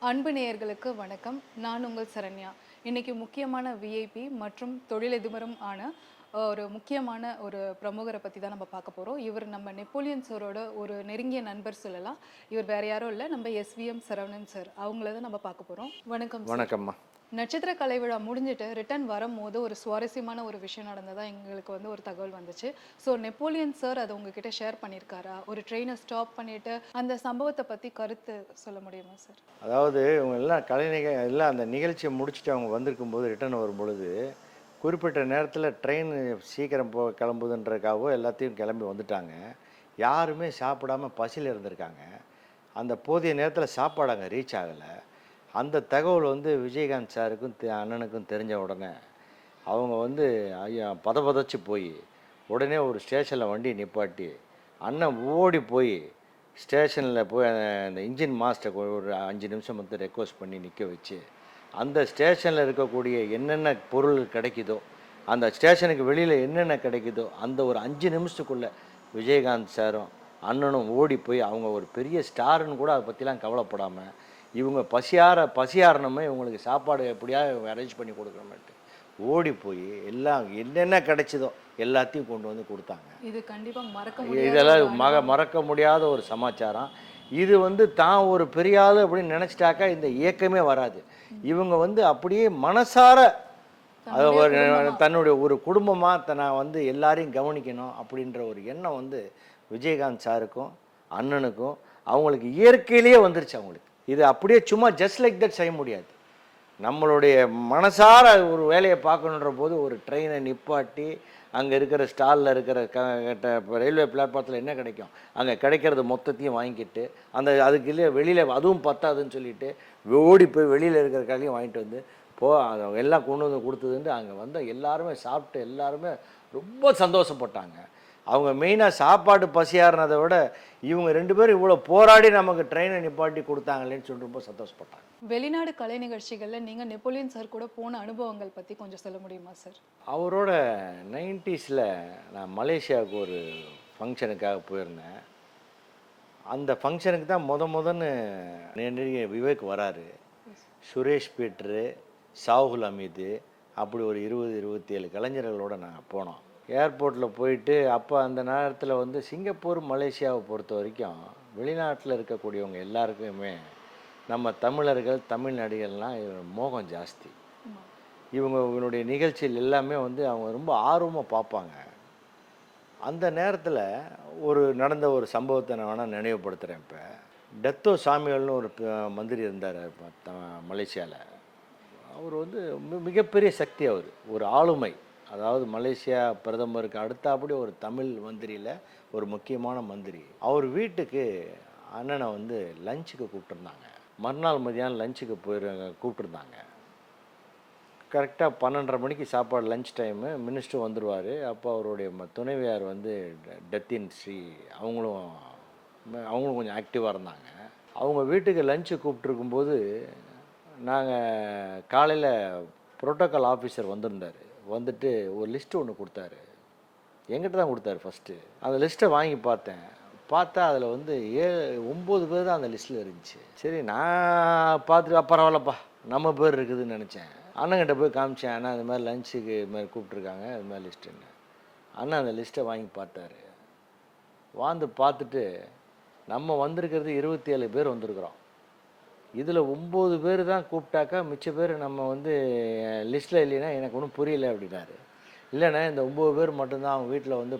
அன்பு நேயர்களுக்கு வணக்கம். நான் உங்கள் சரண்யா. இன்னைக்கு முக்கியமான விஐபி மற்றும் தொழிலதிபரும் ஆன ஒரு முக்கியமான ஒரு பிரமுகரை பத்தி தான் நம்ம பார்க்க போறோம். இவர் நம்ம நெப்போலியன் சாரோட ஒரு நெருங்கிய நண்பர் சொல்லலாம். இவர் வேற யாரும் இல்ல, நம்ம எஸ்விஎம் சரவணன் சார். அவங்கள தான் நம்ம பார்க்க போறோம். வணக்கம் சார். வணக்கம்மா. நட்சத்திர கலை விழா முடிஞ்சிட்டு ரிட்டர்ன் வரும்போது ஒரு சுவாரஸ்யமான ஒரு விஷயம் நடந்ததா எங்களுக்கு வந்து ஒரு தகவல் வந்துச்சு. ஸோ நெப்போலியன் சார் அதை உங்ககிட்ட ஷேர் பண்ணியிருக்காரா? ஒரு ட்ரெயினை ஸ்டாப் பண்ணிட்டு அந்த சம்பவத்தை பத்தி கருத்து சொல்ல முடியுமா சார்? அதாவது இவங்க எல்லாம் எல்லாம் அந்த நிகழ்ச்சியை முடிச்சுட்டு அவங்க வந்திருக்கும்போது ரிட்டர்ன் வரும்பொழுது குறிப்பிட்ட நேரத்தில் ட்ரெயின் சீக்கிரம் கிளம்புதுன்றக்காகவோ எல்லாத்தையும் கிளம்பி வந்துட்டாங்க. யாருமே சாப்பிடாம பசியில் இருந்திருக்காங்க. அந்த போதிய நேரத்தில் சாப்பாடு அங்கே ரீச் ஆகலை. அந்த தகவல் வந்து விஜயகாந்த் சாருக்கும் அண்ணனுக்கும் தெரிஞ்ச உடனே அவங்க வந்து ஐயா பதச்சு போய் உடனே ஒரு ஸ்டேஷனில் வண்டி நிப்பாட்டி அண்ணன் ஓடி போய் ஸ்டேஷனில் போய் அந்த இன்ஜின் மாஸ்டர் ஒரு 5 நிமிஷம் வந்து ரெக்வஸ்ட் பண்ணி நிற்க வச்சு அந்த ஸ்டேஷனில் இருக்கக்கூடிய என்னென்ன பொருள் கிடைக்குதோ, அந்த ஸ்டேஷனுக்கு வெளியில் என்னென்ன கிடைக்குதோ அந்த ஒரு 5 நிமிஷத்துக்குள்ளே விஜயகாந்த் சாரும் அண்ணனும் ஓடி போய் அவங்க ஒரு பெரிய ஸ்டாருன்னு கூட அதை பற்றிலாம் கவலைப்படாமல் இவங்க பசியாரணுமே இவங்களுக்கு சாப்பாடு எப்படியா அரேஞ்ச் பண்ணி கொடுக்கணுமேட்டு ஓடி போய் எல்லாம் என்னென்ன கிடைச்சதோ எல்லாத்தையும் கொண்டு வந்து கொடுத்தாங்க. இது கண்டிப்பாக இதெல்லாம் மறக்க முடியாத ஒரு சமாச்சாரம். இது வந்து தான் ஒரு பெரிய ஆள் அப்படின்னு நினச்சிட்டாக்கா இந்த இயக்கமே வராது. இவங்க வந்து அப்படியே மனசார தன்னுடைய ஒரு குடும்பமாக நான் வந்து எல்லாரையும் கவனிக்கணும் அப்படின்ற ஒரு எண்ணம் வந்து விஜயகாந்த் சாருக்கும் அண்ணனுக்கும் அவங்களுக்கு இயற்கையிலேயே வந்துருச்சு. அவங்களுக்கு இது அப்படியே சும்மா ஜஸ்ட் லைக் தட் செய்ய முடியாது. நம்மளுடைய மனசார ஒரு வேலையை பார்க்கணுன்ற போது ஒரு ட்ரெயினை நிப்பாட்டி அங்கே இருக்கிற ஸ்டாலில் இருக்கிற ரயில்வே பிளாட்ஃபாரத்தில் என்ன கிடைக்கும் அங்கே கிடைக்கிறது மொத்தத்தையும் வாங்கிக்கிட்டு அதுக்கு இல்லையே வெளியில் அதுவும் பத்தாதுன்னு சொல்லிட்டு ஓடி போய் வெளியில் இருக்கிற கடையும் வாங்கிட்டு வந்து எல்லாம் கொண்டு வந்து கொடுத்ததுன்ட்டு அங்கே வந்து எல்லாருமே சாப்பிட்டு எல்லாருமே ரொம்ப சந்தோஷப்பட்டாங்க. அவங்க மெயினாக சாப்பாடு பசியாறினதை விட இவங்க 2 பேரும் இவ்வளோ போராடி நமக்கு ட்ரெயினை நிப்பாட்டி கொடுத்தாங்களேன்னு சொல்லி ரொம்ப சந்தோஷப்பட்டாங்க. வெளிநாடு கலை நிகழ்ச்சிகளில் நீங்கள் நெப்போலியன் சார் கூட போன அனுபவங்கள் பற்றி கொஞ்சம் சொல்ல முடியுமா சார்? அவரோட 90s நான் மலேசியாவுக்கு ஒரு ஃபங்க்ஷனுக்காக போயிருந்தேன். அந்த ஃபங்க்ஷனுக்கு தான் முதன்னு விவேக் வராரு, சுரேஷ் பீட்ரு, சாகுல் அமீது, அப்படி ஒரு 20-27 கலைஞர்களோடு நாங்கள் போனோம். ஏர்போர்ட்டில் போயிட்டு அப்போ அந்த நேரத்தில் வந்து சிங்கப்பூர் மலேசியாவை பொறுத்த வரைக்கும் வெளிநாட்டில் இருக்கக்கூடியவங்க எல்லாருக்குமே நம்ம தமிழர்கள் தமிழ் நடிகர்கள்லாம் மோகம் ஜாஸ்தி. இவங்களுடைய நிகழ்ச்சிகள் எல்லாமே வந்து அவங்க ரொம்ப ஆர்வமாக பார்ப்பாங்க. அந்த நேரத்தில் நடந்த ஒரு சம்பவத்தை நான் வேணால் நினைவுபடுத்துகிறேன். இப்போ டெத்தோ சாமிகள்னு ஒரு மந்திரி இருந்தார் மலேசியாவில். அவர் வந்து மிகப்பெரிய சக்தி. அவர் ஒரு ஆளுமை. அதாவது மலேசியா பிரதமருக்கு அடுத்தாப்படி ஒரு தமிழ் மந்திரியில் ஒரு முக்கியமான மந்திரி. அவர் வீட்டுக்கு அண்ணனை வந்து லஞ்சுக்கு கூப்பிட்டுருந்தாங்க. மறுநாள் மதியானம் லஞ்சுக்கு கூப்பிட்டுருந்தாங்க. கரெக்டாக 12:30 மணிக்கு சாப்பாடு லஞ்ச் டைமு. மினிஸ்டர் வந்துடுவார். அப்போ அவருடைய துணைவியார் வந்து டெத்தின் ஸ்ரீ அவங்களும் கொஞ்சம் ஆக்டிவாக இருந்தாங்க. அவங்க வீட்டுக்கு லஞ்சு கூப்பிட்ருக்கும்போது நாங்கள் காலையில் புரோட்டோக்கால் ஆஃபீஸர் வந்திருந்தார். வந்துட்டு ஒரு லிஸ்ட்டு ஒன்று கொடுத்தாரு. எங்கிட்ட தான் கொடுத்தாரு ஃபஸ்ட்டு. அந்த லிஸ்ட்டை வாங்கி பார்த்தா அதில் வந்து 9 பேர் தான் அந்த லிஸ்ட்டில் இருந்துச்சு. சரி, நான் பார்த்துட்டு பரவாயில்லப்பா நம்ம பேர் இருக்குதுன்னு நினச்சேன். அண்ணங்கிட்ட போய் காமிச்சேன், அண்ணா இது மாதிரி லஞ்சுக்கு இது மாதிரி கூப்பிட்ருக்காங்க, இது மாதிரி லிஸ்ட்டுன்னு. அண்ணன் அந்த லிஸ்ட்டை வாங்கி பார்த்தாரு. பார்த்துட்டு நம்ம வந்திருக்கிறது 27 பேர் வந்திருக்கிறோம். இதில் 9 பேர் தான் கூப்பிட்டாக்கா மிச்ச பேர் நம்ம வந்து லிஸ்ட்டில் இல்லைன்னா எனக்கு ஒன்றும் புரியல அப்படின்னாரு. இல்லைண்ணா இந்த 9 பேர் மட்டும்தான் அவங்க வீட்டில் வந்து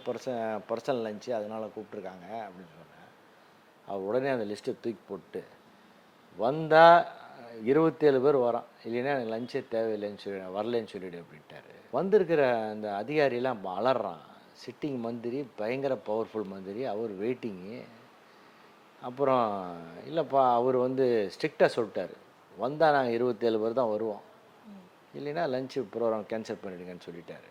பர்சனல் லஞ்சு அதனால் கூப்பிட்ருக்காங்க அப்படின்னு சொன்னேன். அவர் உடனே அந்த லிஸ்ட்டை தூக்கி போட்டு வந்தால் 27 பேர் வரோம், இல்லைன்னா எனக்கு லஞ்சே தேவையில்லைன்னு சொல்லி வரலன்னு சொல்லிவிடு அப்படின்ட்டாரு. வந்திருக்கிற அந்த அதிகாரியெல்லாம் அலறான். சிட்டிங் மந்திரி, பயங்கர பவர்ஃபுல் மந்திரி, அவர் வெயிட்டிங்கு. அப்புறம் இல்லைப்பா அவர் வந்து ஸ்ட்ரிக்டாக சொல்லிட்டார், வந்தால் நாங்கள் 27 பேர் தான் வருவோம், இல்லைன்னா லஞ்சு ப்ரோக்ராம் கேன்சல் பண்ணிவிடுங்கன்னு சொல்லிட்டாரு.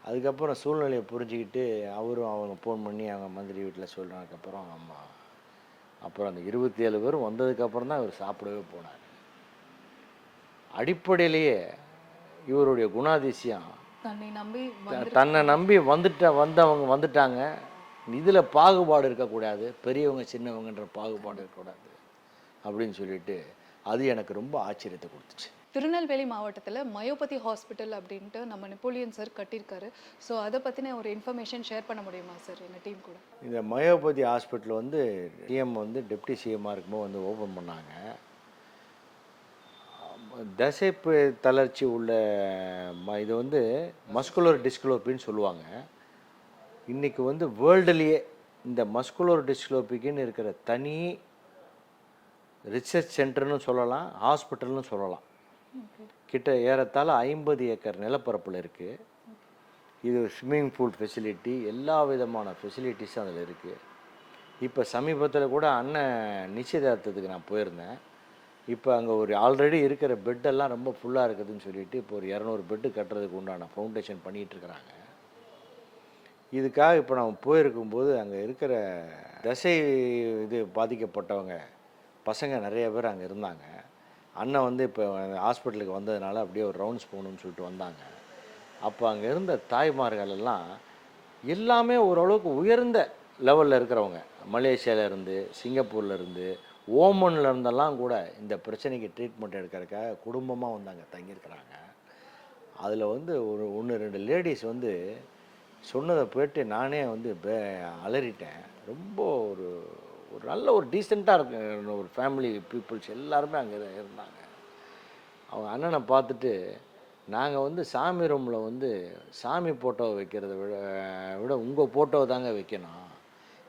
அதுக்கப்புறம் சூழ்நிலையை புரிஞ்சுக்கிட்டு அவங்க ஃபோன் பண்ணி அவங்க மந்திரி வீட்டில் சொல்கிறதுக்கப்புறம் அப்புறம் அந்த 27 பேரும் வந்ததுக்கப்புறம் தான் இவர் சாப்பிடவே போனார். அடிப்படையிலேயே இவருடைய குணாதிசயம் தன்னை நம்பி வந்தவங்க வந்துட்டாங்க. இதில் பாகுபாடு இருக்கக்கூடாது, பெரியவங்க சின்னவங்கன்ற பாகுபாடு இருக்கக்கூடாது அப்படின்னு சொல்லிட்டு அது எனக்கு ரொம்ப ஆச்சரியத்தை கொடுத்துச்சு. திருநெல்வேலி மாவட்டத்தில் மயோபதி ஹாஸ்பிட்டல் அப்படின்ட்டு நம்ம நெப்போலியன் சார் கட்டியிருக்காரு. ஸோ அதை பற்றின ஒரு இன்ஃபர்மேஷன் ஷேர் பண்ண முடியுமா சார் எங்கள் டீம் கூட? இந்த மயோபதி ஹாஸ்பிட்டல் வந்து சிஎம் வந்து டெப்டி சிஎம்மாக இருக்கும்போது வந்து ஓப்பன் பண்ணாங்க. தசை தளர்ச்சி உள்ள இது வந்து மஸ்குலர் டிஸ்க்ளோபின்னு சொல்லுவாங்க. இன்றைக்கி வந்து வேர்ல்டுலேயே இந்த மஸ்குலர் டிஸ்க்ளோபிக்குன்னு இருக்கிற தனி ரிசர்ச் சென்டர்னு சொல்லலாம், ஹாஸ்பிட்டல்னு சொல்லலாம். கிட்ட ஏறத்தாழ 50 ஏக்கர் நிலப்பரப்பில் இருக்குது. இது ஸ்விம்மிங் பூல் ஃபெசிலிட்டி, எல்லா விதமான ஃபெசிலிட்டிஸும் அதில் இருக்குது. இப்போ சமீபத்தில் கூட அண்ணன் நிச்சயதார்த்தத்துக்கு நான் போயிருந்தேன். இப்போ அங்கே ஒரு ஆல்ரெடி இருக்கிற பெட்டெல்லாம் ரொம்ப ஃபுல்லாக இருக்குதுன்னு சொல்லிட்டு இப்போ ஒரு 200 பெட்டு கட்டுறதுக்கு உண்டான ஃபவுண்டேஷன் பண்ணிகிட்ருக்குறாங்க. இதுக்காக இப்போ நம்ம போயிருக்கும்போது அங்கே இருக்கிற தசை இது பாதிக்கப்பட்டவங்க பசங்க நிறைய பேர் அங்கே இருந்தாங்க. அண்ணன் வந்து இப்போ ஹாஸ்பிட்டலுக்கு வந்ததுனால அப்படியே ஒரு ரவுண்ட்ஸ் போகணுன்னு சொல்லிட்டு வந்தாங்க. அப்போ அங்கே இருந்த தாய்மார்கள் எல்லாம் எல்லாமே ஓரளவுக்கு உயர்ந்த லெவலில் இருக்கிறவங்க. மலேசியாவிலேருந்து, சிங்கப்பூர்லேருந்து, ஓமனில் இருந்தெல்லாம் கூட இந்த பிரச்சனைக்கு ட்ரீட்மெண்ட் எடுக்கிறதுக்காக குடும்பமாக வந்து அங்கே தங்கியிருக்கிறாங்க. அதில் வந்து ஒரு 1-2 லேடிஸ் வந்து சொன்னதை போய்ட்டு நானே வந்து அலறிட்டேன். ரொம்ப ஒரு ஒரு நல்ல ஒரு டீசெண்டாக இருக்கு ஒரு ஃபேமிலி பீப்புள்ஸ் எல்லாருமே அங்கே இருந்தாங்க. அவங்க அண்ணனை பார்த்துட்டு நாங்கள் வந்து சாமி ரூமில் வந்து சாமி ஃபோட்டோவை வைக்கிறத விட உங்கள் ஃபோட்டோவை தாங்க வைக்கணும்.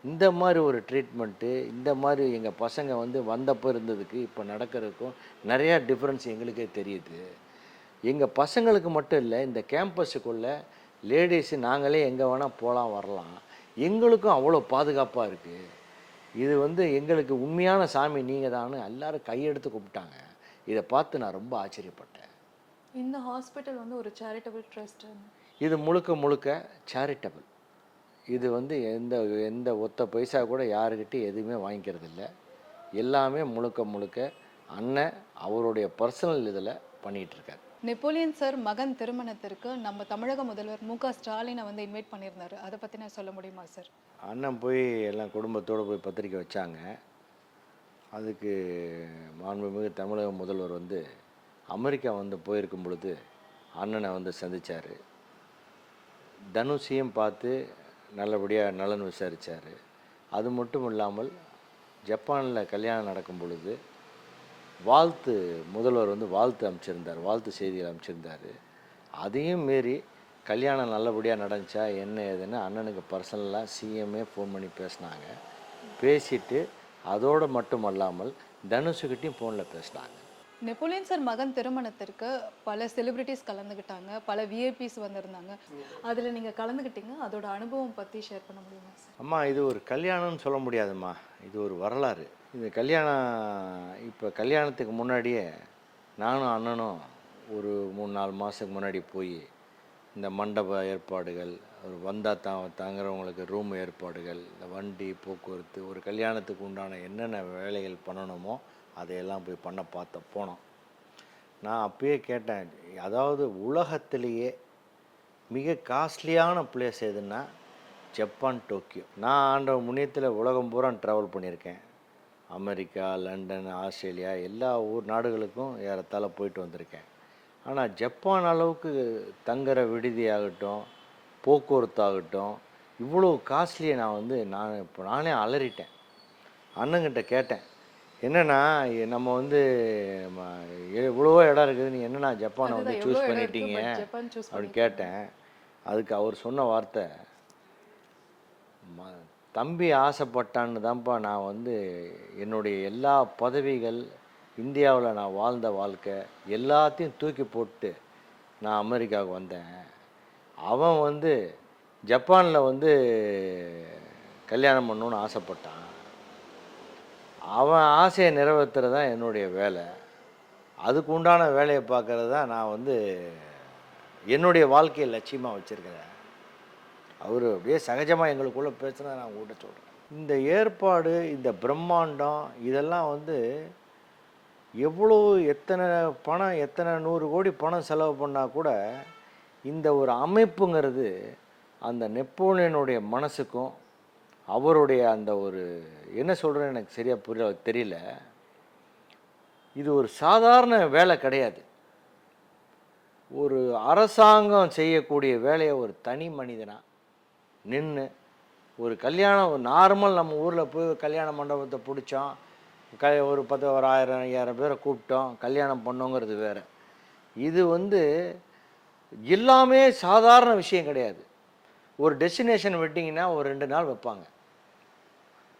இந்த மாதிரி ஒரு ட்ரீட்மெண்ட்டு, இந்த மாதிரி எங்கள் பசங்க வந்து வந்தப்போ இருந்ததுக்கு இப்போ நடக்கிறதுக்கும் நிறையா டிஃப்ரென்ஸ் எங்களுக்கே தெரியுது. எங்கள் பசங்களுக்கு மட்டும் இல்லை, இந்த கேம்பஸுக்குள்ளே லேடிஸு நாங்களே எங்கே வேணால் போகலாம் வரலாம், எங்களுக்கும் அவ்வளோ பாதுகாப்பாக இருக்குது. இது வந்து எங்களுக்கு உண்மையான சாமி நீங்கள் தான்னு எல்லாரும் கையெடுத்து கூப்பிட்டாங்க. இதை பார்த்து நான் ரொம்ப ஆச்சரியப்பட்டேன். இந்த ஹாஸ்பிட்டல் வந்து ஒரு சேரிட்டபிள் ட்ரஸ்ட். இது முழுக்க முழுக்க சேரிட்டபிள். இது வந்து எந்த ஒத்த பைசா கூட யாருக்கிட்டையும் எதுவுமே வாங்கிக்கிறது இல்லை. எல்லாமே முழுக்க முழுக்க அண்ணன் அவருடைய பர்சனல் இதில் பண்ணிகிட்ருக்கார். நெப்போலியன் சார் மகன் திருமணத்திற்கு நம்ம தமிழக முதல்வர் மு க ஸ்டாலினை வந்து இன்வைட் பண்ணியிருந்தாரு. அதை பற்றி நான் சொல்ல முடியுமா சார்? அண்ணன் போய் எல்லாம் குடும்பத்தோடு போய் பத்திரிக்கை வச்சாங்க. அதுக்கு மாண்புமிகு தமிழக முதல்வர் வந்து அமெரிக்கா வந்து போயிருக்கும் பொழுது அண்ணனை வந்து சந்தித்தார். தனுஷையும் பார்த்து நல்லபடியாக நலன் விசாரித்தார். அது மட்டும் இல்லாமல் ஜப்பானில் கல்யாணம் நடக்கும் பொழுது முதல்வர் வந்து வாழ்த்து அமைச்சிருந்தார், வாழ்த்து செய்திகள் அமைச்சிருந்தார். அதையும் மீறி கல்யாணம் நல்லபடியாக நடந்துச்சா என்ன ஏதுன்னு அண்ணனுக்கு பர்சனலாக சிஎம்ஏ ஃபோன் பண்ணி பேசினாங்க. பேசிட்டு அதோடு மட்டும் அல்லாமல் தனுஷுக்கிட்டையும் ஃபோனில் பேசினாங்க. நெப்போலியன் சார் மகன் திருமணத்திற்கு பல செலிபிரிட்டிஸ் கலந்துக்கிட்டாங்க, பல விஐபிஸ் வந்திருந்தாங்க. அதில் நீங்கள் கலந்துக்கிட்டீங்க, அதோட அனுபவம் பற்றி ஷேர் பண்ண முடியுமா சார்? அம்மா, இது ஒரு கல்யாணம்னு சொல்ல முடியாதும்மா, இது ஒரு வரலாறு. இந்த கல்யாணம் இப்போ கல்யாணத்துக்கு முன்னாடியே நானும் அண்ணனும் ஒரு 3-4 மாதத்துக்கு முன்னாடி போய் இந்த மண்டப ஏற்பாடுகள், ஒரு வந்தால் தங்குறவங்களுக்கு ரூம் ஏற்பாடுகள், இந்த வண்டி போக்குவரத்து, ஒரு கல்யாணத்துக்கு உண்டான என்னென்ன வேலைகள் பண்ணணுமோ அதையெல்லாம் போய் போனோம். நான் அப்பயே கேட்டேன், அதாவது உலகத்திலேயே மிக காஸ்ட்லியான பிளேஸ் எதுன்னா ஜப்பான், டோக்கியோ. நான் ஆண்டவன் முன்னியத்தில் உலகம் பூரா ட்ராவல் பண்ணியிருக்கேன். அமெரிக்கா, லண்டன், ஆஸ்திரேலியா எல்லா நாடுகளுக்கும் ஏறத்தாழ போயிட்டு வந்திருக்கேன். ஆனால் ஜப்பான் அளவுக்கு தங்குற விடுதி ஆகட்டும், போக்குவரத்து ஆகட்டும், இவ்வளோ காஸ்ட்லியை நானே அலறிட்டேன். அண்ணங்கிட்ட கேட்டேன், என்னண்ணா நம்ம வந்து இவ்வளவோ இடம் இருக்குது, நீ என்னண்ணா ஜப்பானை வந்து சூஸ் பண்ணிட்டீங்க அப்படின்னு கேட்டேன். அதுக்கு அவர் சொன்ன வார்த்தை, தம்பி ஆசைப்பட்டான்னு தான்ப்பா நான் வந்து என்னுடைய எல்லா பதவிகள், இந்தியாவில் நான் வாழ்ந்த வாழ்க்கை எல்லாத்தையும் தூக்கி போட்டு நான் அமெரிக்காவுக்கு வந்தேன். அவன் வந்து ஜப்பானில் வந்து கல்யாணம் பண்ணணுன்னு ஆசைப்பட்டான். அவன் ஆசையை நிறைவேற்றுறது தான் என்னுடைய வேலை. அதுக்கு உண்டான வேலையை பார்க்குறது தான் நான் வந்து என்னுடைய வாழ்க்கையை லட்சியமாக வச்சுருக்கிறேன். அவர் அப்படியே சகஜமாக எங்களுக்குள்ளே பேசுனா நான் உங்கள்கிட்ட சொல்கிறேன். இந்த ஏற்பாடு, இந்த பிரம்மாண்டம், இதெல்லாம் வந்து எவ்வளோ எத்தனை 100 கோடி பணம் செலவு பண்ணால் கூட இந்த ஒரு அமைப்புங்கிறது அந்த நெப்போலியனுடைய மனசுக்கும் அவருடைய அந்த ஒரு என்ன சொல்கிறேன்னு எனக்கு சரியாக தெரியல. இது ஒரு சாதாரண வேலை கிடையாது. ஒரு அரசாங்கம் செய்யக்கூடிய வேலையை ஒரு தனி மனிதனா நின்று ஒரு கல்யாணம் ஒரு நார்மல் நம்ம ஊரில் போய் கல்யாண மண்டபத்தை பிடிச்சோம், ஒரு 10 ஒரு 1000 5000 பேரை கூப்பிட்டோம் கல்யாணம் பண்ணோங்கிறது வேறு. இது வந்து எல்லாமே சாதாரண விஷயம் கிடையாது. ஒரு டெஸ்டினேஷன் வெட்டிங்கன்னா ஒரு 2 நாள் வைப்பாங்க,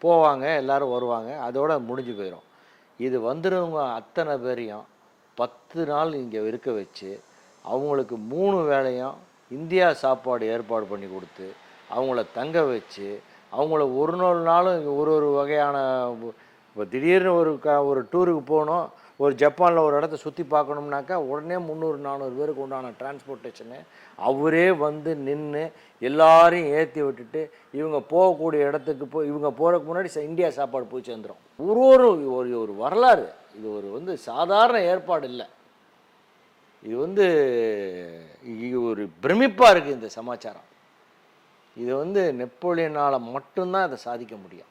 போவாங்க, எல்லோரும் வருவாங்க, அதோட முடிஞ்சு போயிடும். இது வந்துடுறவங்க அத்தனை பேரையும் 10 நாள் இங்கே இருக்க வச்சு அவங்களுக்கு 3 வேளையும் இந்தியா சாப்பாடு ஏற்பாடு பண்ணி கொடுத்து அவங்கள தங்க வச்சு அவங்கள ஒரு நாளும் ஒரு ஒரு வகையான இப்போ திடீர்னு ஒரு டூருக்கு போகணும், ஒரு ஜப்பானில் ஒரு இடத்த சுற்றி பார்க்கணும்னாக்கா உடனே 300-400 பேருக்கு உண்டான டிரான்ஸ்போர்ட்டேஷனு அவரே வந்து நின்று எல்லாரையும் ஏற்றி விட்டுட்டு இவங்க போகக்கூடிய இடத்துக்கு போய் இவங்க போகிறதுக்கு முன்னாடி இந்தியா சாப்பாடு போய் சேர்ந்துடும். ஒரு ஒரு வரலாறு. இது வந்து சாதாரண ஏற்பாடு இல்லை. இது வந்து ஒரு பிரமிப்பாக இருக்குது இந்த சமாச்சாரம். இது வந்து நெப்போலியனால் மட்டும்தான் இதை சாதிக்க முடியும்.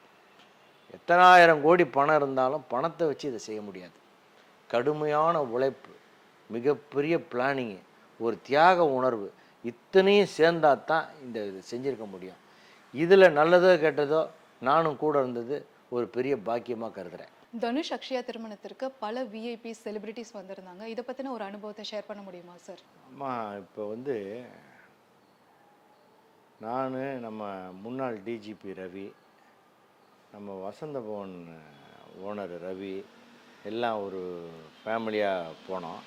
எத்தனாயிரம் கோடி பணம் இருந்தாலும் பணத்தை வச்சு இதை செய்ய முடியாது. கடுமையான உழைப்பு, மிகப்பெரிய பிளானிங்கு, ஒரு தியாக உணர்வு, இத்தனையும் சேர்ந்தால் தான் இது செஞ்சுருக்க முடியும். இதில் நல்லதோ கெட்டதோ நானும் கூட இருந்தது ஒரு பெரிய பாக்கியமாக கருதுகிறேன். தனுஷ் அக்ஷயா திருமணத்திற்கு பல விஐபி செலிபிரிட்டிஸ் வந்திருந்தாங்க. இதை பற்றின ஒரு அனுபவத்தை ஷேர் பண்ண முடியுமா சார்? ஆமாம், இப்போ வந்து நான் நம்ம முன்னாள் டிஜிபி ரவி, நம்ம வசந்த பவன் ஓனர் ரவி எல்லாம் ஒரு ஃபேமிலியாக போனோம்.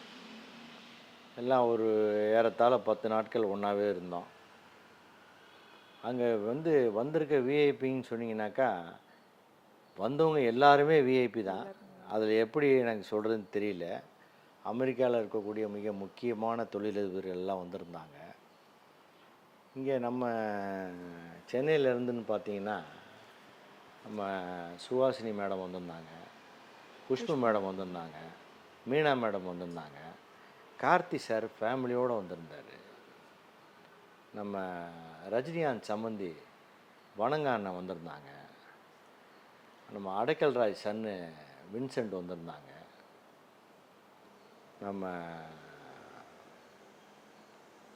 எல்லாம் ஒரு ஏறத்தாழ 10 நாட்கள் ஒன்றாவே இருந்தோம். அங்கே வந்திருக்க விஐபின்னு சொன்னீங்கன்னாக்கா வந்தவங்க எல்லாருமே விஐபி தான். அதில் எப்படி எனக்கு சொல்கிறதுன்னு தெரியல. அமெரிக்காவில் இருக்கக்கூடிய மிக முக்கியமான தொழிலதிபர்கள் எல்லாம் வந்திருந்தாங்க. இங்கே நம்ம சென்னையிலேருந்துன்னு பார்த்தீங்கன்னா நம்ம சுஹாசினி மேடம் வந்திருந்தாங்க, குஷ்பு மேடம் வந்திருந்தாங்க, மீனா மேடம் வந்திருந்தாங்க, கார்த்தி சார் ஃபேமிலியோடு வந்திருந்தார், நம்ம ரஜினிகாந்த் சம்மந்தி வணங்க அண்ணன் வந்திருந்தாங்க, நம்ம அடைக்கல் ராஜ் சன்னு வின்சென்ட் வந்திருந்தாங்க, நம்ம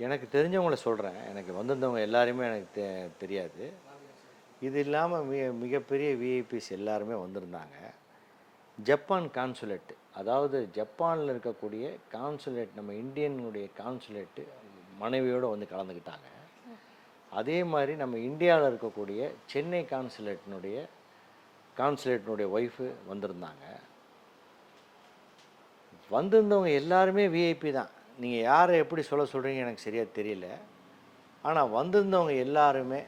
எனக்கு தெரிஞ்சவங்கள சொல்கிறேன், எனக்கு வந்திருந்தவங்க எல்லாருமே எனக்கு தெரியாது. இது இல்லாமல் மிகப்பெரிய விஐபிஸ் எல்லாருமே வந்திருந்தாங்க. ஜப்பான் கான்சுலேட்டு, அதாவது ஜப்பானில் இருக்கக்கூடிய கான்சுலேட், நம்ம இந்தியனுடைய கான்சுலேட்டு மனைவியோடு வந்து கலந்துக்கிட்டாங்க. அதே மாதிரி நம்ம இந்தியாவில் இருக்கக்கூடிய சென்னை கான்சுலேட்டினுடைய ஒய்ஃபு வந்திருந்தாங்க. வந்திருந்தவங்க எல்லாருமே விஐபி தான். நீங்கள் யாரை எப்படி சொல்கிறீங்க எனக்கு சரியாக தெரியல. ஆனால் வந்திருந்தவங்க எல்லாருமே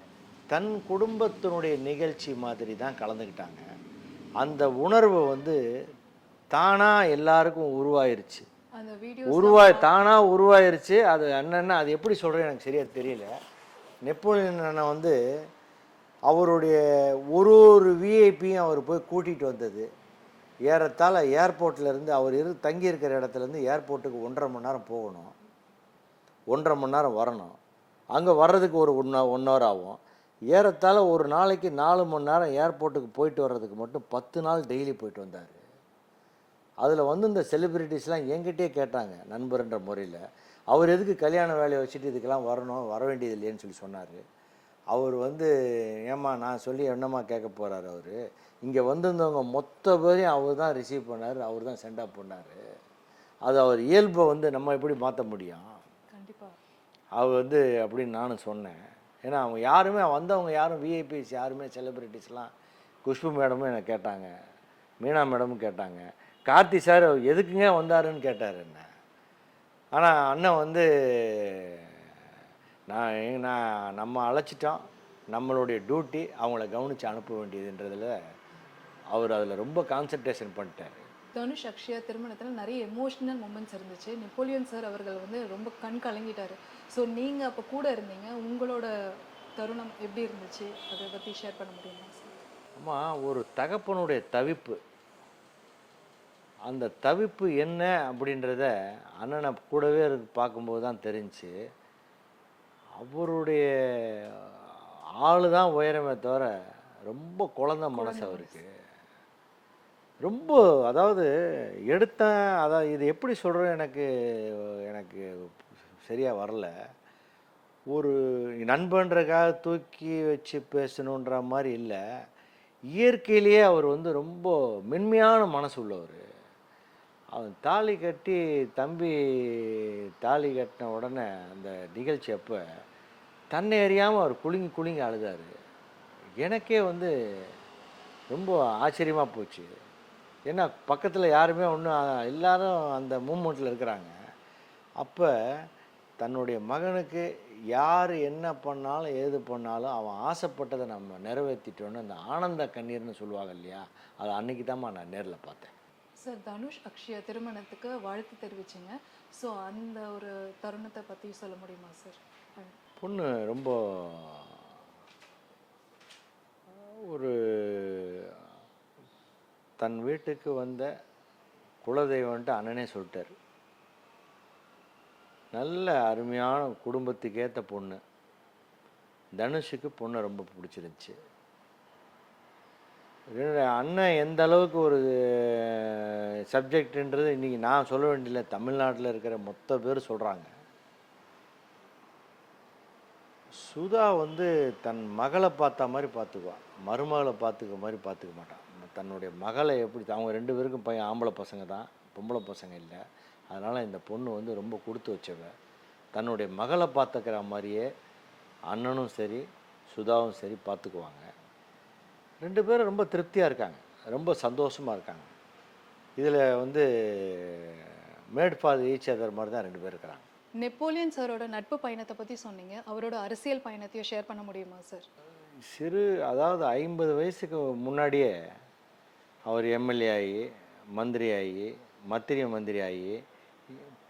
தன் குடும்பத்தினுடைய நிகழ்ச்சி மாதிரி தான் கலந்துக்கிட்டாங்க. அந்த உணர்வு தானாக எல்லாருக்கும் உருவாயிருச்சு. தானாக உருவாயிருச்சு. அது என்னென்னா அது எப்படி சொல்கிறேன்னு எனக்கு சரியாக தெரியல. நெப்போலியன் அண்ணன் அவருடைய ஒரு விஐபியும் அவர் போய் கூட்டிகிட்டு வந்தது. ஏறத்தாழ ஏர்போர்ட்லேருந்து அவர் தங்கியிருக்கிற இடத்துலேருந்து ஏர்போர்ட்டுக்கு 1.5 மணி நேரம் போகணும், 1.5 மணி நேரம் வரணும். அங்கே வர்றதுக்கு ஒரு 1 ஹவர் ஆகும். ஏறத்தாழ ஒரு நாளைக்கு 4 மணி நேரம் ஏர்போர்ட்டுக்கு போயிட்டு வர்றதுக்கு மட்டும் 10 நாள் டெய்லி போயிட்டு வந்தார். அதில் இந்த செலிப்ரிட்டிஸ்லாம் என்கிட்டே கேட்டாங்க நண்பர்ன்ற முறையில், அவர் எதுக்கு கல்யாண வேலையை வச்சுட்டு இதுக்கெல்லாம் வர வேண்டியது இல்லைன்னு சொல்லி சொன்னார். அவர் ஏம்மா நான் சொல்லி என்னம்மா கேட்க போகிறார், அவர் இங்கே வந்திருந்தவங்க மொத்த பேரையும் அவர் தான் ரிசீவ் பண்ணார், அவர் தான் சென்ட் ஆஃப் பண்ணார். அது அவர் இயல்பை நம்ம எப்படி மாற்ற முடியும்? கண்டிப்பாக அவர் அப்படின்னு நானும் சொன்னேன். ஏன்னா அவங்க யாருமே வந்தவங்க யாரும் விஐபிஸ் யாருமே செலிப்ரிட்டிஸ்லாம், குஷ்பு மேடமும் என்னை கேட்டாங்க, மீனா மேடமும் கேட்டாங்க, கார்த்தி சார் எதுக்குங்க வந்தாருன்னு கேட்டார் என்ன. ஆனால் அண்ணன் நான் நம்ம அழைச்சிட்டோம், நம்மளுடைய டியூட்டி அவங்கள கவனித்து அனுப்ப வேண்டியதுன்றதில் அவர் அதில் ரொம்ப கான்சன்ட்ரேஷன் பண்ணிட்டார். தனுஷ் அக்ஷயா திருமணத்தில் நிறைய எமோஷ்னல் மூமெண்ட்ஸ் இருந்துச்சு. நெப்போலியன் சார் அவர்கள் ரொம்ப கண் கலங்கிட்டார். ஸோ நீங்கள் அப்போ கூட இருந்தீங்க, உங்களோட தருணம் எப்படி இருந்துச்சு, அதை பற்றி ஷேர் பண்ண முடியுமா சார்? ஆமாம், ஒரு தகப்பனுடைய தவிப்பு, அந்த தவிப்பு என்ன அப்படின்றத அண்ணனை கூடவே பார்க்கும்போது தான் தெரிஞ்சு. அவருடைய ஆள் தான் உயரமே தவிர ரொம்ப குழந்த மனசு அவருக்கு. ரொம்ப அதாவது எடுத்தேன் அதான் இது எப்படி சொல்கிறேன் எனக்கு எனக்கு சரியாக வரல. ஒரு நண்பன்றக்காக தூக்கி வச்சு பேசணுன்ற மாதிரி இல்லை. இயற்கையிலேயே அவர் வந்து ரொம்ப மென்மையான மனசு உள்ளவர். அவன் தாலி கட்டி தம்பி தாலி கட்டின உடனே அந்த நிகழ்ச்சி அப்போ தன்னை அறியாமல் அவர் குலுங்கி குலுங்கி அழுதார். எனக்கே வந்து ரொம்ப ஆச்சரியமாக போச்சு. ஏன்னா பக்கத்தில் யாருமே ஒன்றும் எல்லாரும் அந்த மூமெண்ட்டில் இருக்கிறாங்க. அப்போ தன்னுடைய மகனுக்கு யார் என்ன பண்ணாலும் ஏது பண்ணாலும் அவன் ஆசைப்பட்டதை நம்ம நிறைவேற்றிட்டோன்னு அந்த ஆனந்த கண்ணீர்னு சொல்லுவாங்க இல்லையா, அது அன்றைக்கி தான் நான் நேரில் பார்த்தேன். சார், தனுஷ் அக்ஷயா திருமணத்துக்கு வாழ்த்து தெரிவிச்சிங்க. ஸோ அந்த ஒரு தருணத்தை பற்றி சொல்ல முடியுமா சார்? பொண்ணு ரொம்ப ஒரு தன் வீட்டுக்கு வந்த குலதெய்வன்ட்டு அண்ணனே சொல்லிட்டார். நல்ல அருமையான குடும்பத்துக்கு ஏற்ற பொண்ணு. தனுஷுக்கு பொண்ணை ரொம்ப பிடிச்சிருந்துச்சி. அண்ணன் எந்த அளவுக்கு ஒரு சப்ஜெக்டுன்றது இன்றைக்கி நான் சொல்ல வேண்டியதில்லை, தமிழ்நாட்டில் இருக்கிற மொத்த பேர் சொல்கிறாங்க. சுதா வந்து தன் மகளை பார்த்த மாதிரி பார்த்துக்குவான், மருமகளை பார்த்துக்க மாதிரி பார்த்துக்க மாட்டான். தன்னுடைய மகளை எப்படி அவங்க 2 பேருக்கும் பையன் ஆம்பளை பசங்க தான், பொம்பளை பசங்க இல்லை. அதனால் இந்த பொண்ணு வந்து ரொம்ப கொடுத்து வச்சவ. தன்னுடைய மகளை பார்த்துக்கிற மாதிரியே அண்ணனும் சரி சுதாவும் சரி பார்த்துக்குவாங்க. 2 பேரும் ரொம்ப திருப்தியாக இருக்காங்க, ரொம்ப சந்தோஷமாக இருக்காங்க. இதில் வந்து மேட் ஃபார் ஈச் அதர் மாதிரி தான் 2 பேர் இருக்கிறாங்க. நெப்போலியன் சாரோட நட்பு பயணத்தை பற்றி சொன்னீங்க. அவரோட அரசியல் பயணத்தையும் ஷேர் பண்ண முடியுமா சார்? அதாவது 50 வயசுக்கு முன்னாடியே அவர் எம்எல்ஏ ஆகி, மந்திரி ஆகி, மத்திய மந்திரி ஆகி,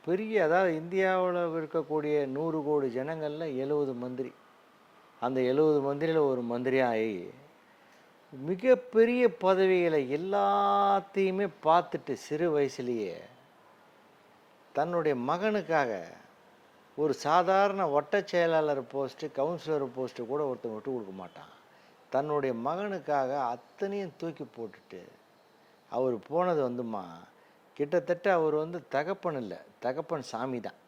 பெரிய அதாவது இந்தியாவில் இருக்கக்கூடிய 100 கோடி ஜனங்களில் 70 மந்திரி, அந்த 70 மந்திரியில் ஒரு மந்திரியாக ஆகி மிகப்பெரிய பதவிகளை எல்லாத்தையுமே பார்த்துட்டு சிறு வயசுலேயே தன்னுடைய மகனுக்காக ஒரு சாதாரண வட்ட செயலாளர் போஸ்ட்டு, கவுன்சிலர் போஸ்ட்டு கூட ஒருத்தன் விட்டு கொடுக்க மாட்டான். தன்னுடைய மகனுக்காக அத்தனையும் தூக்கி போட்டுட்டு அவர் போனது வந்துமா, கிட்டத்தட்ட அவர் வந்து தகப்பன் இல்லை, தகப்பன் சாமி தான்.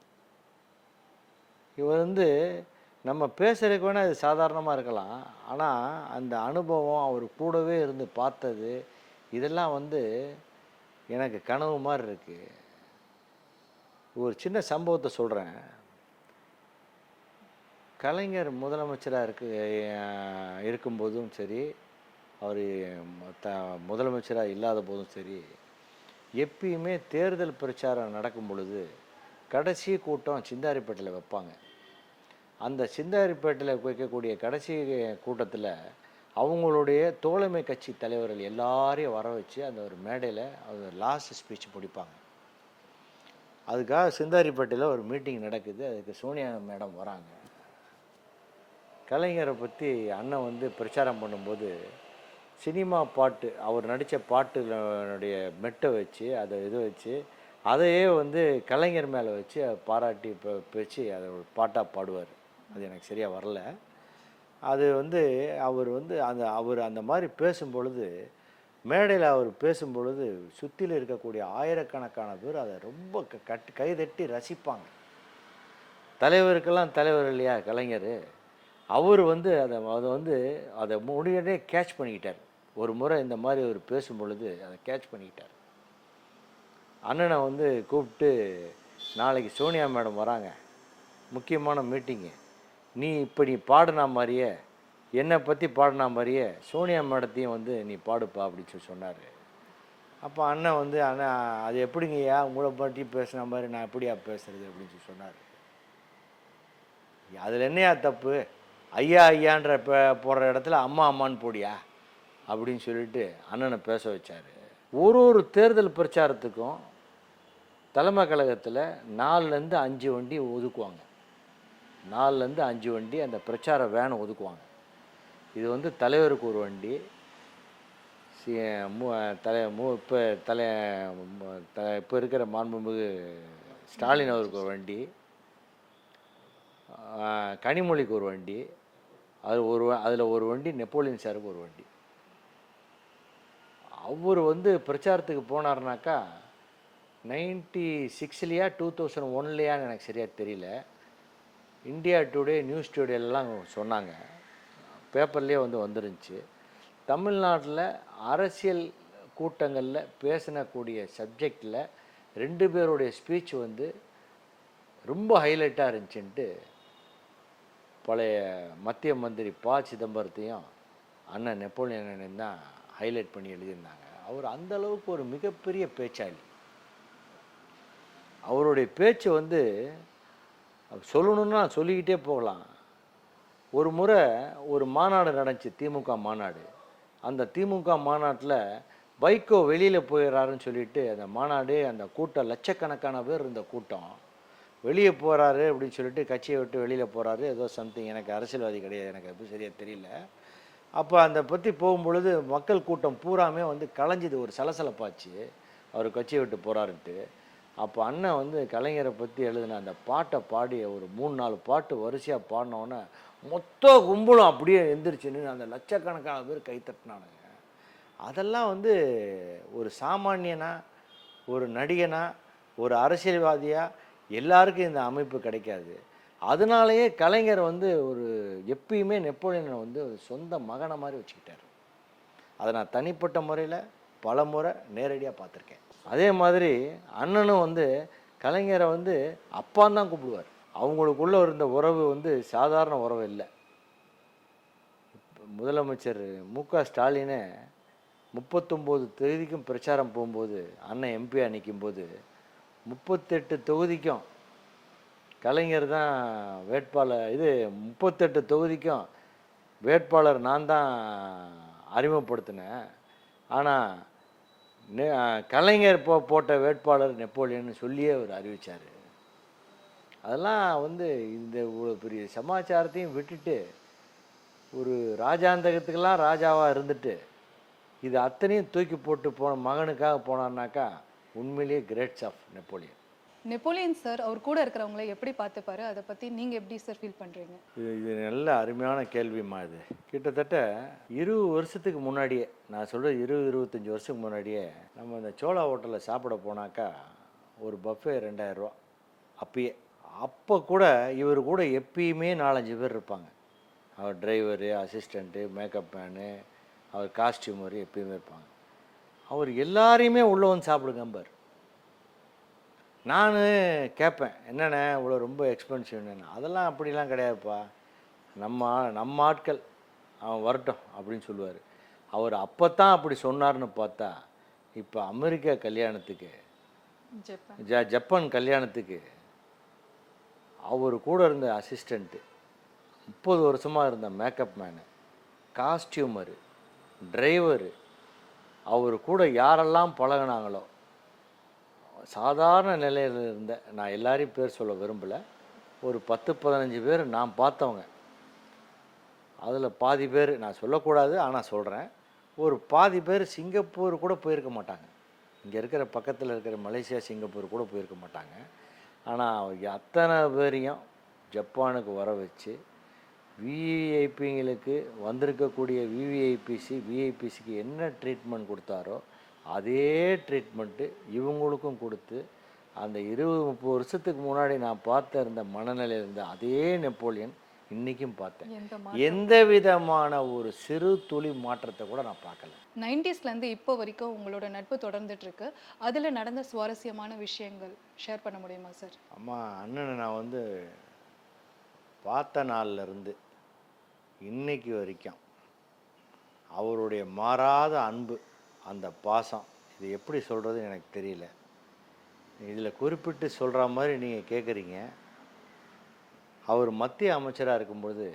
இவர் வந்து நம்ம பேசுகிறதுக்கு வேணால் இது சாதாரணமாக இருக்கலாம், ஆனால் அந்த அனுபவம் அவர் கூடவே இருந்து பார்த்தது இதெல்லாம் வந்து எனக்கு கனவு மாதிரி இருக்குது. ஒரு சின்ன சம்பவத்தை சொல்கிறேன். கலைஞர் முதலமைச்சராக இருக்கும்போதும் சரி, அவர் முதலமைச்சராக இல்லாத போதும் சரி, எப்பயுமே தேர்தல் பிரச்சாரம் நடக்கும் பொழுது கடைசி கூட்டம் சிந்தாரிப்பேட்டையில் வைப்பாங்க. அந்த சிந்தாரிப்பேட்டையில் வைக்கக்கூடிய கடைசி கூட்டத்தில் அவங்களுடைய தோழமை கட்சி தலைவர்கள் எல்லாரையும் வர வச்சு அந்த ஒரு மேடையில் அவர் லாஸ்ட் ஸ்பீச் முடிப்பாங்க. அதுக்காக சிந்தாரிப்பேட்டையில் ஒரு மீட்டிங் நடக்குது. அதுக்கு சோனியா மேடம் வராங்க. கலைஞரை பற்றி அண்ணன் வந்து பிரச்சாரம் பண்ணும்போது சினிமா பாட்டு, அவர் நடித்த பாட்டுடைய மெட்டை வச்சு அதை வச்சு அதையே வந்து கலைஞர் மேலே வச்சு பாராட்டி பேச்சு அதை ஒரு பாட்டாக பாடுவார். அது எனக்கு சரியாக வரல. அது வந்து அவர் அந்த மாதிரி பேசும்பொழுது, மேடையில் அவர் பேசும்பொழுது சுற்றியில் இருக்கக்கூடிய ஆயிரக்கணக்கான பேர் அதை ரொம்ப கைதட்டி ரசிப்பாங்க. தலைவருக்கெல்லாம் தலைவர் இல்லையா கலைஞர், அவர் வந்து அதை முடியவே கேட்ச் பண்ணிக்கிட்டார். ஒரு முறை இந்த மாதிரி அவர் பேசும் பொழுது அதை கேட்ச் பண்ணிக்கிட்டார். அண்ணனை வந்து கூப்பிட்டு, நாளைக்கு சோனியா மேடம் வராங்க, முக்கியமான மீட்டிங்கு, நீ பாடினா மாதிரியே என்னை பற்றி பாடினா மாதிரியே சோனியா மேடத்தையும் வந்து நீ பாடுப்பா அப்படின்னு சொல்லி சொன்னார். அப்போ அண்ணன் வந்து, அண்ணன் அது எப்படிங்கய்யா உங்களை பற்றி பேசுன மாதிரி நான் எப்படியா பேசுறது அப்படின்னு சொல்லி சொன்னார். அதில் என்னையா தப்பு, ஐயா ஐயான்ற போடுற இடத்துல அம்மா அம்மான்னு போடியா அப்படின்னு சொல்லிட்டு அண்ணனை பேச வச்சார். ஒரு தேர்தல் பிரச்சாரத்துக்கும் தலைமை கழகத்தில் 4லேருந்து 5 வண்டி ஒதுக்குவாங்க. 4லேருந்து 5 வண்டி அந்த பிரச்சார வேனை ஒதுக்குவாங்க. இது வந்து தலைவருக்கு ஒரு வண்டி, இப்போ இருக்கிற மாண்புமிகு ஸ்டாலின் அவருக்கு ஒரு வண்டி, கனிமொழிக்கு ஒரு வண்டி, அதில் ஒரு வண்டி நெப்போலியன் சாருக்கு ஒரு வண்டி. அவர் வந்து பிரச்சாரத்துக்கு போனார்னாக்கா 96லையா 2001லையான்னு எனக்கு சரியாக தெரியல. இந்தியா டுடே, நியூஸ் டுடேலாம் சொன்னாங்க, பேப்பர்லேயே வந்து வந்துருந்துச்சு. தமிழ்நாட்டில் அரசியல் கூட்டங்களில் பேசினக்கூடிய சப்ஜெக்டில் 2 பேருடைய ஸ்பீச் வந்து ரொம்ப ஹைலைட்டாக இருந்துச்சுன்ட்டு பழைய மத்திய மந்திரி ப. சிதம்பரத்தையும் அண்ணன் நெப்போலியனையும் தான் ஹைலைட் பண்ணி எழுதியிருந்தாங்க. அவர் அந்த அளவுக்கு ஒரு மிகப்பெரிய பேச்சாளி. அவருடைய பேச்சு வந்து சொல்லணுன்னா சொல்லிக்கிட்டே போகலாம். ஒரு முறை ஒரு மாநாடு நடந்துச்சு, திமுக மாநாடு. அந்த திமுக மாநாட்டில் வைகோ வெளியில் போயிடுறாருன்னு சொல்லிட்டு அந்த மாநாடு, அந்த கூட்டம் லட்சக்கணக்கான பேர் இருந்த கூட்டம், வெளியே போகிறாரு அப்படின்னு சொல்லிட்டு கட்சியை விட்டு வெளியில் போகிறாரு. ஏதோ சம்திங், எனக்கு அரசியல்வாதி கிடையாது, எனக்கு அது சரியாக தெரியல. அப்போ அந்த பற்றி போகும்பொழுது மக்கள் கூட்டம் பூராமே வந்து கலைஞ்சிது, ஒரு சலசலப்பாச்சு அவர் கட்சியை விட்டு போகிறாருன்ட்டு. அப்போ அண்ணன் வந்து கலைஞரை பற்றி எழுதின அந்த பாட்டை பாடி ஒரு 3-4 பாட்டு வரிசையாக பாடினோன்னே மொத்த கும்பலும் அப்படியே எந்திரிச்சுன்னு அந்த லட்சக்கணக்கான பேர் கைத்தட்டினானுங்க. அதெல்லாம் வந்து ஒரு சாமானியனா, ஒரு நடிகனா, ஒரு அரசியல்வாதியா எல்லாருக்கும் இந்த அமைப்பு கிடைக்காது. அதனாலேயே கலைஞர் வந்து ஒரு எப்பயுமே நெப்போலியனை வந்து சொந்த மகனை மாதிரி வச்சுக்கிட்டார். அதை நான் தனிப்பட்ட முறையில் பல முறை நேரடியாக பார்த்துருக்கேன். அதே மாதிரி அண்ணனும் வந்து கலைஞரை வந்து அப்பான்னு தான் கூப்பிடுவார். அவங்களுக்குள்ள இருந்த உறவு வந்து சாதாரண உறவு இல்லை. முதலமைச்சர் மு.க. ஸ்டாலினை 39 தொகுதிக்கும் பிரச்சாரம் போகும்போது, அண்ணன் எம்பியாக நிற்கும்போது 38 தொகுதிக்கும் கலைஞர் தான் வேட்பாளர், 38 தொகுதிக்கும் வேட்பாளர் நான் தான் அறிமுகப்படுத்தினேன். ஆனால் கலைஞர் போட்ட வேட்பாளர் நெப்போலியன் சொல்லியே அவர் அறிவித்தார். அதெல்லாம் வந்து இந்த இவ்வளோ பெரிய சமாச்சாரத்தையும் விட்டுட்டு ஒரு ராஜாந்தகத்துக்கெல்லாம் ராஜாவாக இருந்துட்டு இது அத்தனையும் தூக்கி போட்டு போன மகனுக்காக போனார்னாக்கா உண்மையிலேயே greats of Napoleon. Napoleon sir அவர் கூட இருக்கிறவங்களை எப்படி பார்த்துப்பாரு, அதை பற்றி நீங்கள் எப்படி சார் ஃபீல் பண்ணுறீங்க? இது நல்ல அருமையான கேள்விம்மா. இது கிட்டத்தட்ட 20 வருஷத்துக்கு முன்னாடியே, நான் சொல்கிறது 20-25 வருஷத்துக்கு முன்னாடியே, நம்ம இந்த சோழா ஹோட்டலில் சாப்பிட போனாக்கா ஒரு பஃபே 2000 ரூபா. அப்போ கூட இவர் கூட எப்பயுமே 4-5 பேர் இருப்பாங்க. அவர் டிரைவரு, அசிஸ்டண்ட்டு, மேக்கப் மேனு, அவர் காஸ்டியூமரு எப்பயுமே இருப்பாங்க. அவர் எல்லாரையுமே உள்ளே வந்து சாப்பிடுங்கம்பார். நான் கேட்பேன், என்னென்ன இவ்வளோ ரொம்ப எக்ஸ்பென்சிவ் என்னென்ன? அதெல்லாம் அப்படிலாம் கிடையாதுப்பா, நம்ம ஆட்கள் அவன் வரட்டும் அப்படின்னு சொல்லுவார். அவர் அப்போ தான் அப்படி சொன்னார்னு பார்த்தா இப்போ அமெரிக்கா கல்யாணத்துக்கு, ஜப்பான் கல்யாணத்துக்கு அவர் கூட இருந்த அசிஸ்டண்ட்டு, 30 வருஷமாக இருந்த மேக்கப் மேனு, காஸ்டியூமரு, டிரைவரு, அவர் கூட யாரெல்லாம் பழகினாங்களோ, சாதாரண நிலையில் இருந்த, நான் எல்லாரையும் பேர் சொல்ல விரும்பலை, ஒரு 10-15 பேர் நான் பார்த்தவங்க. அதில் பாதி பேர் நான் சொல்லக்கூடாது, ஆனால் சொல்கிறேன், ஒரு பாதி பேர் சிங்கப்பூர் கூட போயிருக்க மாட்டாங்க. இங்கே இருக்கிற பக்கத்தில் இருக்கிற மலேசியா, சிங்கப்பூர் கூட போயிருக்க மாட்டாங்க. ஆனால் அத்தனை பேரையும் ஜப்பானுக்கு வர வச்சு விஐபிங்களுக்கு வந்திருக்கக்கூடிய விஐபிசிக்கு என்ன ட்ரீட்மெண்ட் கொடுத்தாரோ அதே ட்ரீட்மெண்ட்டு இவங்களுக்கும் கொடுத்து, அந்த 20-30 வருஷத்துக்கு முன்னாடி நான் பார்த்த இருந்த மனநிலையில் இருந்த அதே நெப்போலியன் இன்றைக்கும் பார்த்தேன். எந்த விதமான ஒரு சிறு துளி மாற்றத்தை கூட நான் பார்க்கல. 90ஸ்லேருந்து இப்போ வரைக்கும் உங்களோட நட்பு தொடர்ந்துட்டு இருக்கு. அதில் நடந்த சுவாரஸ்யமான விஷயங்கள் ஷேர் பண்ண முடியுமா சார்? அம்மா, அண்ணனை நான் வந்து பார்த்த நாள்லேருந்து இன்னைக்கு வரைக்கும் அவருடைய மாறாத அன்பு, அந்த பாசம், இது எப்படி சொல்கிறதுன்னு எனக்கு தெரியல. இதில் குறிப்பிட்டு சொல்கிற மாதிரி நீங்கள் கேட்குறீங்க. அவர் மத்திய அமைச்சராக இருக்கும்பொழுது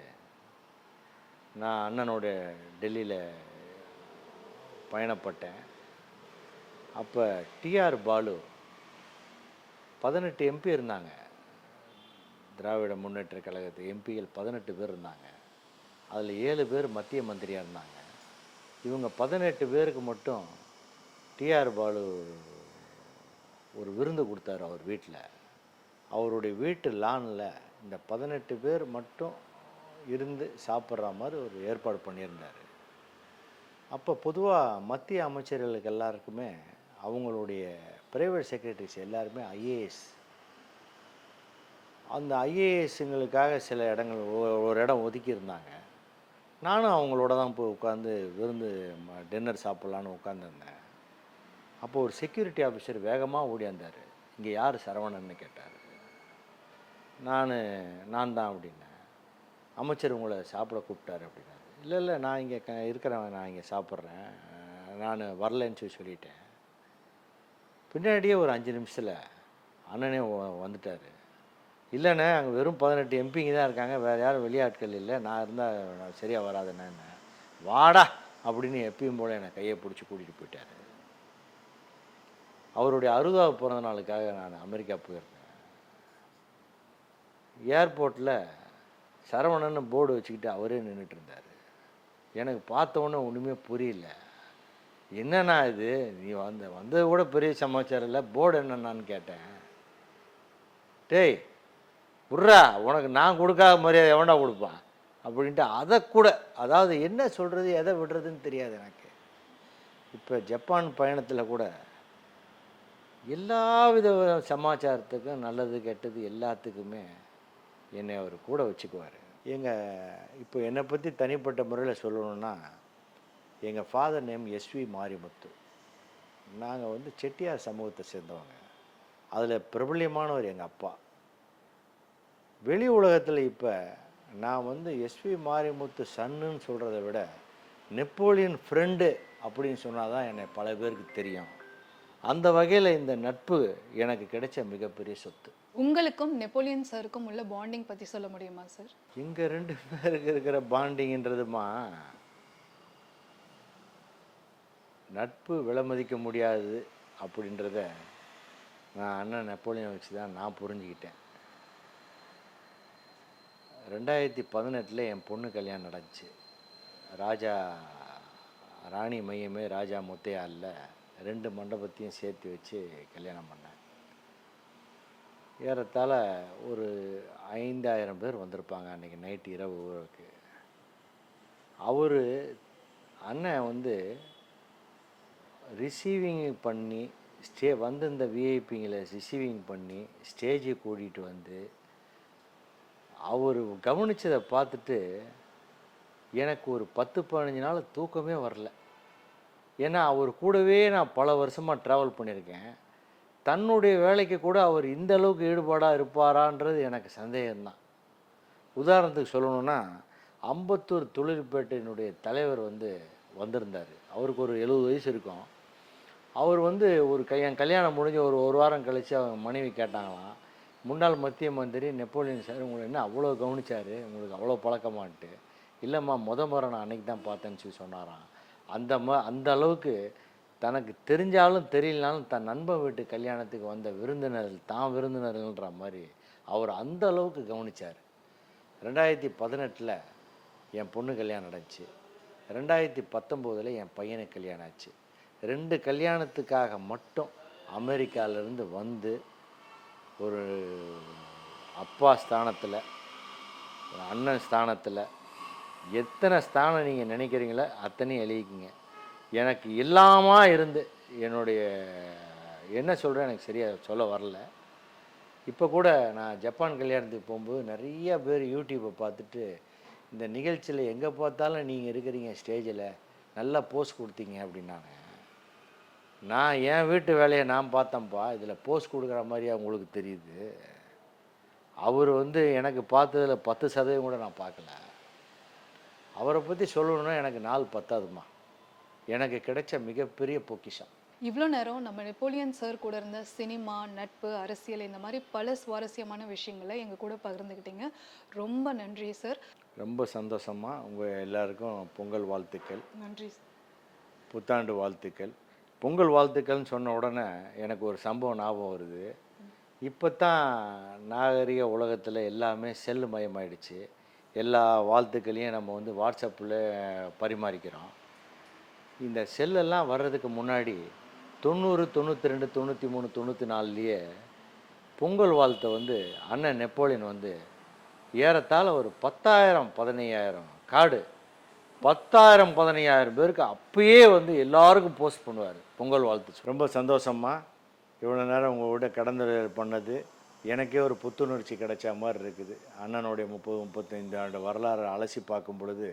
நான் அண்ணனோட டெல்லியில் பயணப்பட்டேன். அப்போ டிஆர் பாலு 18 எம்பி இருந்தாங்க. திராவிட முன்னேற்ற கழகத்து எம்பிகள் 18 பேர் இருந்தாங்க. அதில் 7 பேர் மத்திய மந்திரியாக இருந்தாங்க. இவங்க 18 பேருக்கு மட்டும் டிஆர் பாலு ஒரு விருந்து கொடுத்தாரு அவர் வீட்டில். அவருடைய வீட்டு லானில் இந்த 18 பேர் மட்டும் இருந்து சாப்பிட்ற மாதிரி ஒரு ஏற்பாடு பண்ணியிருந்தார். அப்போ பொதுவாக மத்திய அமைச்சர்களுக்கு எல்லாருக்குமே அவங்களுடைய பிரைவேட் செக்ரட்டரிஸ் எல்லாருமே ஐஏஎஸ். அந்த ஐஏஎஸ்ங்களுக்காக சில இடங்கள் ஒரு இடம் ஒதுக்கியிருந்தாங்க. நானும் அவங்களோட தான் போய் உட்காந்து விருந்து டின்னர் சாப்பிட்லான்னு உட்காந்துருந்தேன். அப்போது ஒரு செக்யூரிட்டி ஆஃபீஸர் வேகமாக ஓடியாந்தார். இங்கே யார் சரவணன்னு கேட்டார். நான் தான் அப்படின்னேன். அமைச்சர் உங்களை சாப்பிட கூப்பிட்டாரு அப்படின்னாரு. இல்லை நான் இங்கே இருக்கிறவன், நான் இங்கே சாப்பிட்றேன், நான் வரலன்னு சொல்லிட்டேன். பின்னாடியே ஒரு 5 நிமிஷத்தில் அண்ணனே வந்துட்டார். இல்லைண்ணே அங்கே வெறும் 18 எம்பிங்க தான் இருக்காங்க, வேறு யாரும் வெளியாட்கள் இல்லை, நான் இருந்தால் சரியாக வராதுண்ணே. வாடா அப்படின்னு எப்பயும் போல் என்னை கையை பிடிச்சி கூட்டிகிட்டு போயிட்டார். அவருடைய 60வது பிறந்த நாளுக்காக நான் அமெரிக்கா போயிருந்தேன். ஏர்போர்ட்டில் சரவணன்னு போர்டு வச்சுக்கிட்டு அவரே நின்றுட்டு இருந்தார். எனக்கு பார்த்தவொன்னே ஒன்றுமே புரியல. என்னண்ணா இது, நீ வந்தது கூட பெரிய சமாச்சாரம் இல்லை, போர்டு என்னென்னான்னு கேட்டேன். டேய் விட்றா, உனக்கு நான் கொடுக்காத மரியாதை எவன்டா கொடுப்பான் அப்படின்ட்டு அதை கூட, அதாவது என்ன சொல்கிறது எதை விடுறதுன்னு தெரியாது எனக்கு. இப்போ ஜப்பான் பயணத்தில் கூட எல்லா வித சமாச்சாரத்துக்கும் நல்லது கெட்டது எல்லாத்துக்குமே என்னை அவர் கூட வச்சுக்குவார். இப்போ என்னை பற்றி தனிப்பட்ட முறையில் சொல்லணுன்னா, எங்கள் ஃபாதர் நேம் எஸ்வி மாரிமுத்து. நாங்கள் செட்டியார் சமூகத்தை சேர்ந்தவங்க. அதில் பிரபல்யமானவர் எங்கள் அப்பா. வெளி உலகத்தில் இப்போ நான் எஸ்வி மாரிமுத்து சன்னுன்னு சொல்கிறத விட நெப்போலியன் ஃப்ரெண்டு அப்படின்னு சொன்னால் தான் என்னை பல பேருக்கு தெரியும். அந்த வகையில் இந்த நட்பு எனக்கு கிடைச்ச மிகப்பெரிய சொத்து. உங்களுக்கும் நெப்போலியன் சாருக்கும் உள்ள பாண்டிங் பற்றி சொல்ல முடியுமா சார்? எங்கள் 2 பேருக்கு இருக்கிற பாண்டிங்கிறதுமா, நட்பு விலைமதிக்க முடியாது அப்படின்றத நான் அண்ணன் நெப்போலியன் வச்சு தான் நான் புரிஞ்சுக்கிட்டேன். 2018 என் பொண்ணு கல்யாணம் நடந்துச்சு. ராணி மையமே ராஜா முத்தையாலில் 2 மண்டபத்தையும் சேர்த்து வச்சு கல்யாணம் பண்ணேன். ஏறத்தாழ ஒரு 5000 பேர் வந்திருப்பாங்க அன்றைக்கி நைட்டு இரவு ஊருக்கு. அவர் அண்ணன் ரிசீவிங் பண்ணி இந்த விஐபிங்களை ரிசீவிங் பண்ணி ஸ்டேஜை கூட்டிகிட்டு அவர் கவனித்ததை பார்த்துட்டு எனக்கு ஒரு 10-15 நாள் தூக்கமே வரல. ஏன்னா அவர் கூடவே நான் பல வருஷமாக ட்ராவல் பண்ணியிருக்கேன். தன்னுடைய வேலைக்கு கூட அவர் இந்த அளவுக்கு ஈடுபாடாக இருப்பாரான்றது எனக்கு சந்தேகம்தான். உதாரணத்துக்கு சொல்லணுன்னா, அம்பத்தூர் தொழிற்பேட்டையினுடைய தலைவர் வந்திருந்தார். அவருக்கு ஒரு 70 வயசு இருக்கும். அவர் என் கல்யாணம் முடிஞ்ச ஒரு வாரம் கழித்து அவங்க மனைவி கேட்டாங்களாம், முன்னாள் மத்திய மந்திரி நெப்போலியன் சார் உங்களை என்ன அவ்வளோ கவனிச்சார், உங்களுக்கு அவ்வளோ பழக்கமான்ட்டு. இல்லைம்மா முறை நான் அன்றைக்கி தான் பார்த்தேன்னு சொல்லி சொன்னாராம். அந்த அளவுக்கு தனக்கு தெரிஞ்சாலும் தெரியலனாலும் தன் நண்பன் வீட்டு கல்யாணத்துக்கு வந்த விருந்தினர்கள்ன்ற மாதிரி அவர் அந்த அளவுக்கு கவனித்தார். 2018 என் பொண்ணு கல்யாணம் நடந்துச்சு. 2019 என் பையனுக்கு கல்யாணம் ஆச்சு. 2 கல்யாணத்துக்காக மட்டும் அமெரிக்காவிலேருந்து ஒரு அப்பா ஸ்தானத்தில், ஒரு அண்ணன் ஸ்தானத்தில் எத்தனை ஸ்தானம் நீங்கள் நினைக்கிறீங்களோ அத்தனையும் எழுதிக்கிங்க. எனக்கு இல்லாமல் இருந்து என்னுடைய என்ன சொல்கிறேன் எனக்கு சரியாக சொல்ல வரல. இப்போ கூட நான் ஜப்பான் கல்யாணத்துக்கு போகும்போது நிறைய பேர் யூடியூப்பை பார்த்துட்டு, இந்த நிகழ்ச்சியில் எங்கே பார்த்தாலும் நீங்கள் இருக்கிறீங்க ஸ்டேஜில், நல்லா போஸ்ட் கொடுத்தீங்க அப்படின்னாங்க. நான் என் வீட்டு வேலையை நான் பார்த்தேன்ப்பா, இதில் போஸ்ட் கொடுக்குற மாதிரியா உங்களுக்கு தெரியுது? அவர் எனக்கு பார்த்ததில் 10% கூட நான் பார்க்கல. அவரை பற்றி சொல்லணுன்னா எனக்கு நாள் பத்தாதுமா. எனக்கு கிடைச்ச மிகப்பெரிய பொக்கிஷம். இவ்வளோ நேரம் நம்ம நெப்போலியன் சார் கூட இருந்த சினிமா, நட்பு, அரசியல் இந்த மாதிரி பல சுவாரஸ்யமான விஷயங்களை எங்கள் கூட பகிர்ந்துக்கிட்டீங்க. ரொம்ப நன்றி சார். ரொம்ப சந்தோஷமா. உங்கள் எல்லாருக்கும் பொங்கல் வாழ்த்துக்கள். நன்றி சார். புத்தாண்டு வாழ்த்துக்கள். பொங்கல் வாழ்த்துக்கள்னு சொன்ன உடனே எனக்கு ஒரு சம்பவம் ஞாபகம் வருது. இப்போ தான் நாகரிக உலகத்தில் எல்லாமே செல்லு மயமாயிடுச்சு. எல்லா வாழ்த்துக்களையும் நம்ம வாட்ஸ்அப்பில் பரிமாறிக்கிறோம். இந்த செல்லெல்லாம் வர்றதுக்கு முன்னாடி 90, 92, 93, 94 பொங்கல் வாழ்த்தை அண்ணன் நெப்போலியன் ஏறத்தாழ ஒரு 10,000 15,000 கார்டு 10,000 15,000 பேருக்கு அப்பயே வந்து எல்லாருக்கும் போஸ்ட் பண்ணுவார் பொங்கல் வாழ்த்து. ரொம்ப சந்தோஷமா இவ்வளோ நேரம் உங்களோட கலந்துரையாடல் பண்ணது எனக்கே ஒரு புத்துணர்ச்சி கிடைச்ச மாதிரி இருக்குது. அண்ணனுடைய 30-35 ஆண்டு வரலாறு அலசி பார்க்கும் பொழுது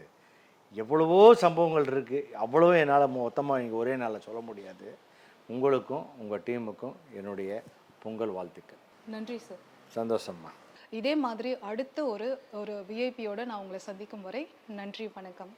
எவ்வளவோ சம்பவங்கள் இருக்குது. அவ்வளவோ என்னால் மொத்தமாக இங்கே ஒரே நாளில் சொல்ல முடியாது. உங்களுக்கும் உங்கள் டீமுக்கும் என்னுடைய பொங்கல் வாழ்த்துக்கள். நன்றி சார். சந்தோஷம்மா. இதே மாதிரி அடுத்த ஒரு விஐபியோட நான் உங்களை சந்திக்கும் வரை நன்றி, வணக்கம்.